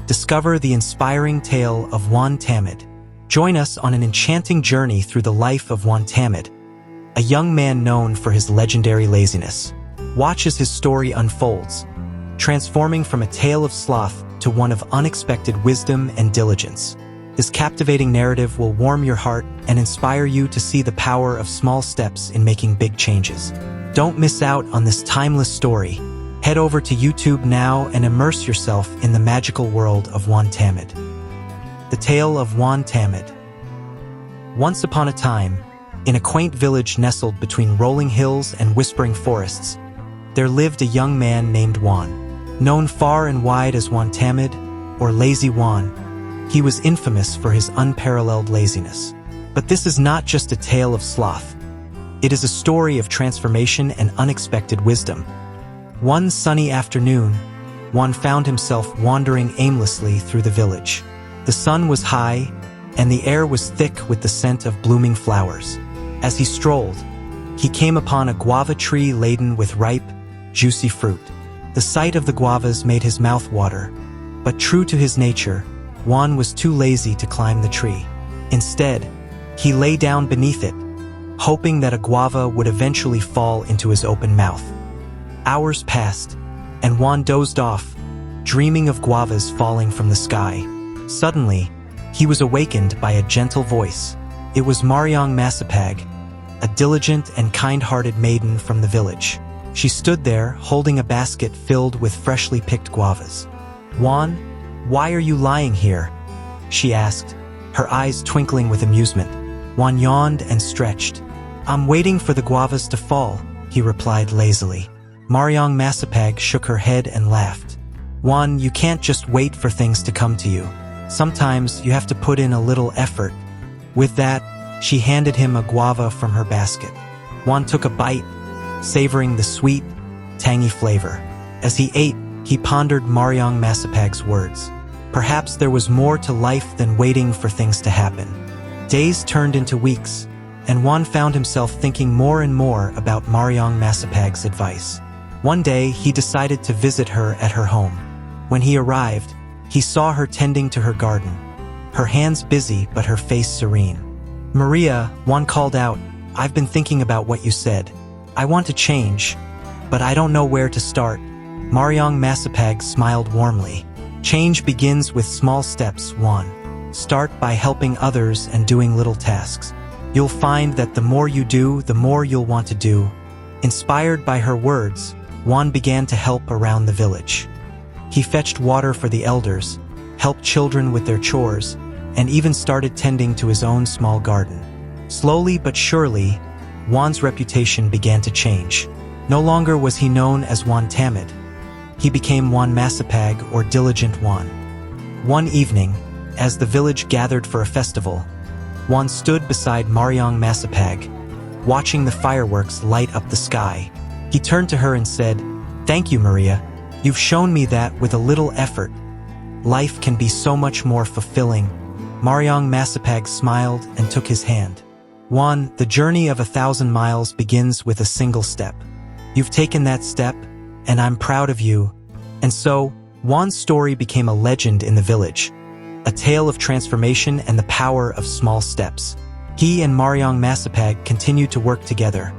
discover the inspiring tale of Juan Tamad. Join us on an enchanting journey through the life of Juan Tamad, a young man known for his legendary laziness. Watch as his story unfolds, transforming from a tale of sloth to one of unexpected wisdom and diligence. This captivating narrative will warm your heart and inspire you to see the power of small steps in making big changes. Don't miss out on this timeless story. Head over to YouTube now and immerse yourself in the magical world of Juan Tamad. The Tale of Juan Tamad. Once upon a time, in a quaint village nestled between rolling hills and whispering forests, there lived a young man named Juan. Known far and wide as Juan Tamad, or Lazy Juan, he was infamous for his unparalleled laziness. But this is not just a tale of sloth. It is a story of transformation and unexpected wisdom. One sunny afternoon, Juan found himself wandering aimlessly through the village. The sun was high, and the air was thick with the scent of blooming flowers. As he strolled, he came upon a guava tree laden with ripe, juicy fruit. The sight of the guavas made his mouth water, but true to his nature, Juan was too lazy to climb the tree. Instead, he lay down beneath it, hoping that a guava would eventually fall into his open mouth. Hours passed, and Juan dozed off, dreaming of guavas falling from the sky. Suddenly, he was awakened by a gentle voice. It was Mariang Masipag, a diligent and kind-hearted maiden from the village. She stood there, holding a basket filled with freshly picked guavas. "Juan, why are you lying here?" she asked, her eyes twinkling with amusement. Juan yawned and stretched. "I'm waiting for the guavas to fall," he replied lazily. Mariang Masipag shook her head and laughed. "Juan, you can't just wait for things to come to you. Sometimes you have to put in a little effort." With that, she handed him a guava from her basket. Juan took a bite, savoring the sweet, tangy flavor. As he ate, he pondered Mariang Masipag's words. Perhaps there was more to life than waiting for things to happen. Days turned into weeks, and Juan found himself thinking more and more about Mariang Masipag's advice. One day, he decided to visit her at her home. When he arrived, he saw her tending to her garden, her hands busy but her face serene. "Maria," Juan called out, "I've been thinking about what you said. I want to change, but I don't know where to start." Mariang Masipag smiled warmly. "Change begins with small steps, Juan. Start by helping others and doing little tasks. You'll find that the more you do, the more you'll want to do." Inspired by her words, Juan began to help around the village. He fetched water for the elders, helped children with their chores, and even started tending to his own small garden. Slowly but surely, Juan's reputation began to change. No longer was he known as Juan Tamad. He became Juan Masipag, or Diligent Juan. One evening, as the village gathered for a festival, Juan stood beside Mariang Masipag, watching the fireworks light up the sky. He turned to her and said, "Thank you, Maria. You've shown me that with a little effort, life can be so much more fulfilling." Mariang Masipag smiled and took his hand. "Juan, the journey of 1,000 miles begins with a single step. You've taken that step, and I'm proud of you." And so, Juan's story became a legend in the village, a tale of transformation and the power of small steps. He and Mariang Masipag continued to work together,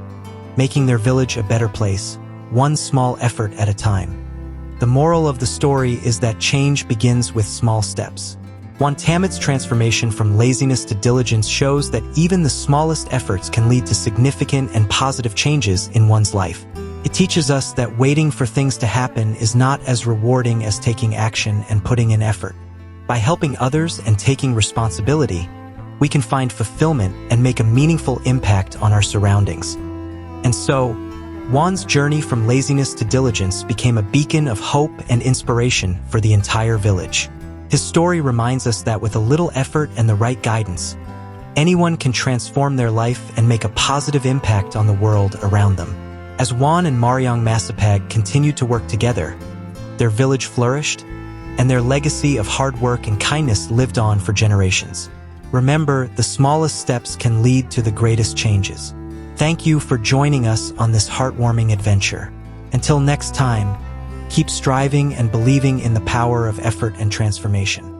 making their village a better place, one small effort at a time. The moral of the story is that change begins with small steps. Juan Tamad's transformation from laziness to diligence shows that even the smallest efforts can lead to significant and positive changes in one's life. It teaches us that waiting for things to happen is not as rewarding as taking action and putting in effort. By helping others and taking responsibility, we can find fulfillment and make a meaningful impact on our surroundings. And so, Juan's journey from laziness to diligence became a beacon of hope and inspiration for the entire village. His story reminds us that with a little effort and the right guidance, anyone can transform their life and make a positive impact on the world around them. As Juan and Mariang Masipag continued to work together, their village flourished, and their legacy of hard work and kindness lived on for generations. Remember, the smallest steps can lead to the greatest changes. Thank you for joining us on this heartwarming adventure. Until next time, Keep striving and believing in the power of effort and transformation.